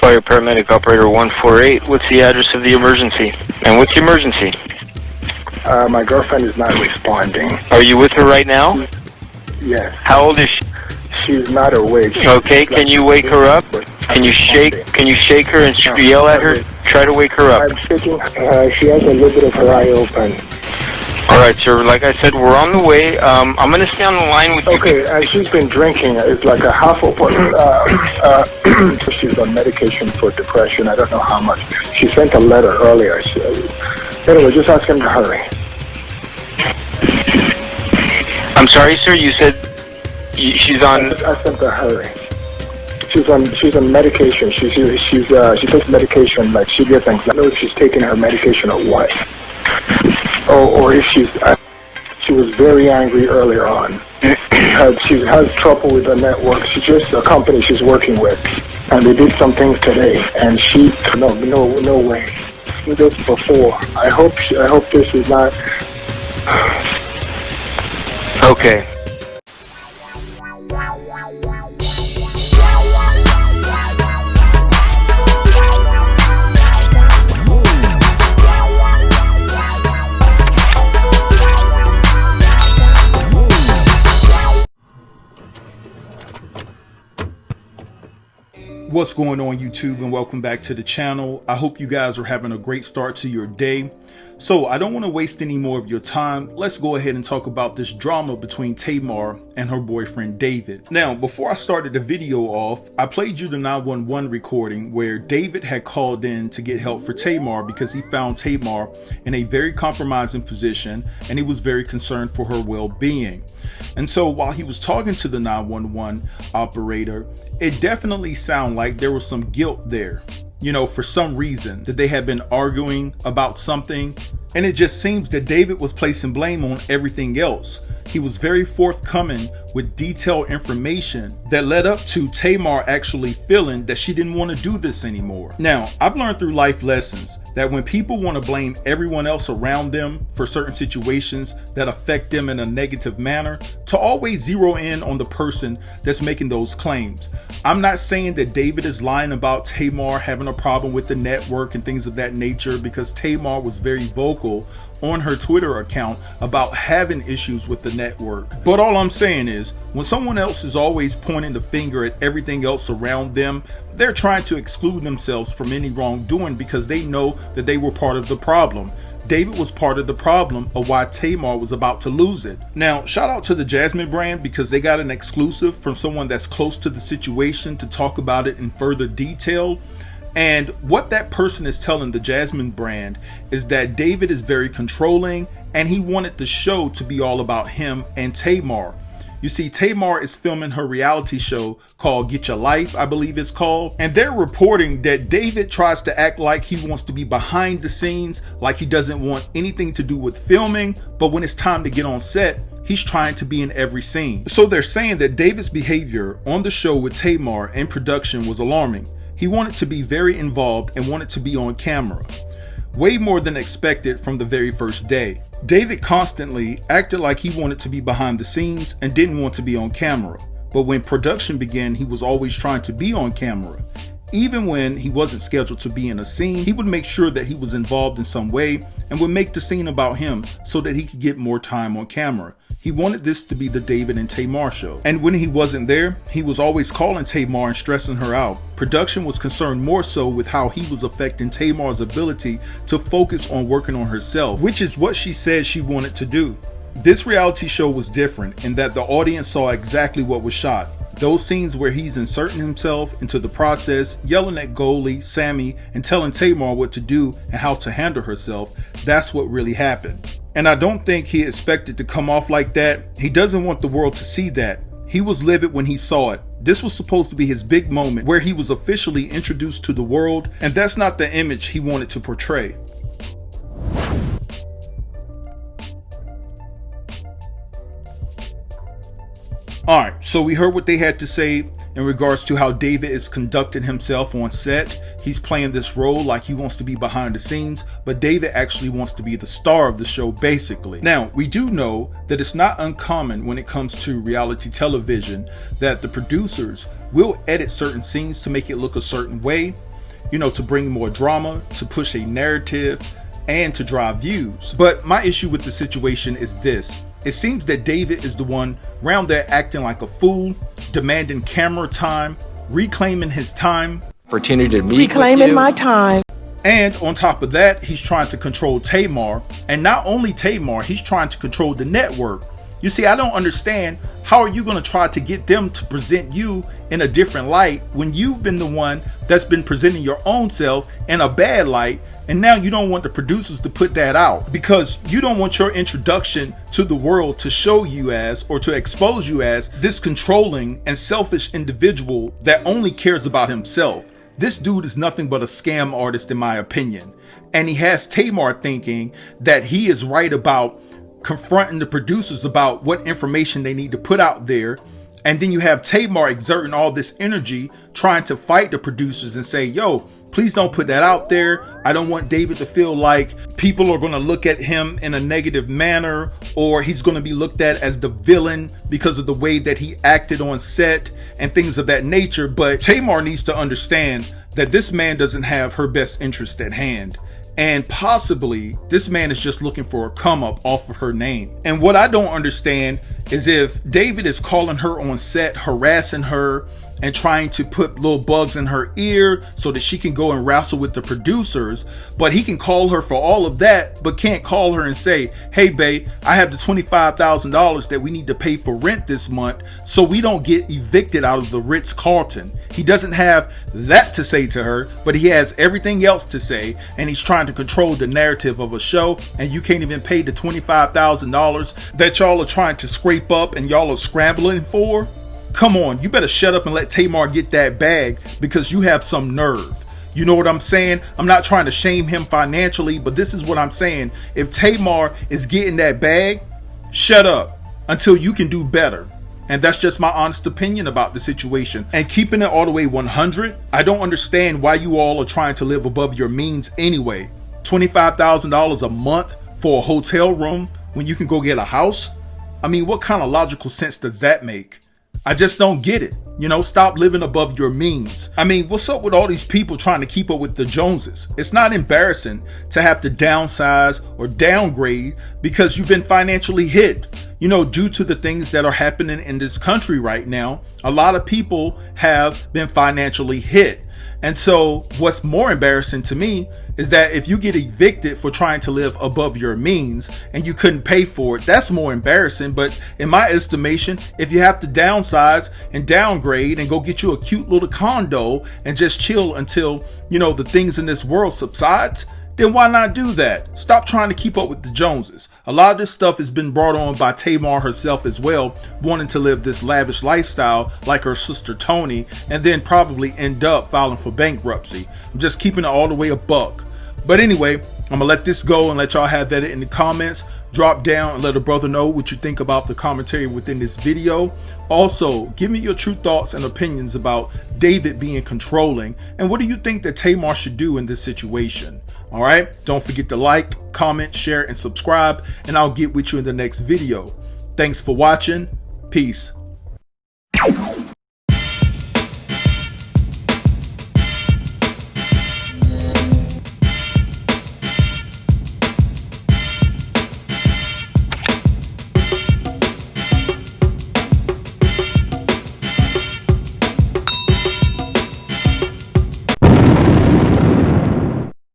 Fire Paramedic Operator 148. What's the address of the emergency? And what's the emergency? My girlfriend is not responding. Are you with her right now? Yes. How old is she? She's not awake. Okay, can you wake her up? Can you shake her and yell at her? Try to wake her up. I'm shaking. She has a little bit of her eye open. All right, sir. Like I said, we're on the way. I'm going to stay on the line with you. Okay, she's been drinking. It's like a half open. She's on medication for depression. I don't know how much. She sent a letter earlier. Anyway, just ask him to hurry. I'm sorry, sir. You said she's on. Ask him to hurry. She's on medication. She takes medication like she gets anxiety. I don't know if she's taking her medication or what. Or if she was very angry earlier on. She has trouble with the network. She's just a company she's working with, and they did some things today, and no way. We did this before. I hope this is not. Okay. What's going on, YouTube, and welcome back to the channel. I hope you guys are having a great start to your day. So I don't want to waste any more of your time. Let's go ahead and talk about this drama between Tamar and her boyfriend David. Now, before I started the video off, I played you the 911 recording where David had called in to get help for Tamar because he found Tamar in a very compromising position and he was very concerned for her well-being. And so while he was talking to the 911 operator, it definitely sounded like there was some guilt there. You know, for some reason that they had been arguing about something. And it just seems that David was placing blame on everything else. He was very forthcoming with detailed information that led up to Tamar actually feeling that she didn't want to do this anymore. Now, I've learned through life lessons that when people want to blame everyone else around them for certain situations that affect them in a negative manner, to always zero in on the person that's making those claims. I'm not saying that David is lying about Tamar having a problem with the network and things of that nature, because Tamar was very vocal on her Twitter account about having issues with the network. But all I'm saying is, when someone else is always pointing the finger at everything else around them, they're trying to exclude themselves from any wrongdoing because they know that they were part of the problem. David was part of the problem of why Tamar was about to lose it. Now, shout out to the Jasmine brand because they got an exclusive from someone that's close to the situation to talk about it in further detail. And what that person is telling the Jasmine brand is that David is very controlling and he wanted the show to be all about him and Tamar. You see, Tamar is filming her reality show called Get Your Life, I believe it's called. And they're reporting that David tries to act like he wants to be behind the scenes, like he doesn't want anything to do with filming. But when it's time to get on set, he's trying to be in every scene. So they're saying that David's behavior on the show with Tamar and production was alarming. He wanted to be very involved and wanted to be on camera, way more than expected from the very first day. David constantly acted like he wanted to be behind the scenes and didn't want to be on camera. But when production began, he was always trying to be on camera. Even when he wasn't scheduled to be in a scene, he would make sure that he was involved in some way and would make the scene about him so that he could get more time on camera. He wanted this to be the David and Tamar show. And when he wasn't there, he was always calling Tamar and stressing her out. Production was concerned more so with how he was affecting Tamar's ability to focus on working on herself, which is what she said she wanted to do. This reality show was different in that the audience saw exactly what was shot. Those scenes where he's inserting himself into the process, yelling at goalie Sammy and telling Tamar what to do and how to handle herself, that's what really happened. And I don't think he expected to come off like that. He doesn't want the world to see that. He was livid when he saw it. This was supposed to be his big moment where he was officially introduced to the world, and that's not the image he wanted to portray. Alright, so we heard what they had to say in regards to how David is conducting himself on set. He's playing this role like he wants to be behind the scenes, but David actually wants to be the star of the show, basically. Now, we do know that it's not uncommon when it comes to reality television that the producers will edit certain scenes to make it look a certain way. to bring more drama, to push a narrative, and to drive views. But my issue with the situation is this. It seems that David is the one round there acting like a fool, demanding camera time, reclaiming his time. Opportunity to meet reclaiming with you. my time. And on top of that, he's trying to control Tamar. And not only Tamar, he's trying to control the network. You see, I don't understand, how are you going to try to get them to present you in a different light when you've been the one that's been presenting your own self in a bad light, and now you don't want the producers to put that out because you don't want your introduction to the world to show you as, or to expose you as, this controlling and selfish individual that only cares about himself. This dude is nothing but a scam artist in my opinion. And he has Tamar thinking that he is right about confronting the producers about what information they need to put out there. And then you have Tamar exerting all this energy trying to fight the producers and say, yo, please don't put that out there. I don't want David to feel like people are going to look at him in a negative manner, or he's going to be looked at as the villain because of the way that he acted on set and things of that nature. But Tamar needs to understand that this man doesn't have her best interest at hand. And possibly this man is just looking for a come up off of her name. And what I don't understand is if David is calling her on set, harassing her, and trying to put little bugs in her ear so that she can go and wrestle with the producers, but he can call her for all of that, but can't call her and say, hey babe, I have the $25,000 that we need to pay for rent this month so we don't get evicted out of the Ritz-Carlton. He doesn't have that to say to her, but he has everything else to say, and he's trying to control the narrative of a show, and you can't even pay the $25,000 that y'all are trying to scrape up and y'all are scrambling for. Come on, you better shut up and let Tamar get that bag, because you have some nerve. You know what I'm saying? I'm not trying to shame him financially, but this is what I'm saying. If Tamar is getting that bag, shut up until you can do better. And that's just my honest opinion about the situation. And keeping it all the way 100, I don't understand why you all are trying to live above your means anyway. $25,000 a month for a hotel room when you can go get a house? I mean, what kind of logical sense does that make? I just don't get it. Stop living above your means. I mean, what's up with all these people trying to keep up with the Joneses? It's not embarrassing to have to downsize or downgrade because you've been financially hit. Due to the things that are happening in this country right now, a lot of people have been financially hit. And so what's more embarrassing to me is that if you get evicted for trying to live above your means and you couldn't pay for it, that's more embarrassing. But in my estimation, if you have to downsize and downgrade and go get you a cute little condo and just chill until, the things in this world subsides, then why not do that? Stop trying to keep up with the Joneses. A lot of this stuff has been brought on by Tamar herself as well, wanting to live this lavish lifestyle like her sister Tony, and then probably end up filing for bankruptcy. I'm just keeping it all the way a buck. But anyway, I'm gonna let this go and let y'all have that in the comments. Drop down and let a brother know what you think about the commentary within this video. Also, give me your true thoughts and opinions about David being controlling, and what do you think that Tamar should do in this situation? All right, don't forget to like, comment, share, and subscribe, and I'll get with you in the next video. Thanks for watching. Peace.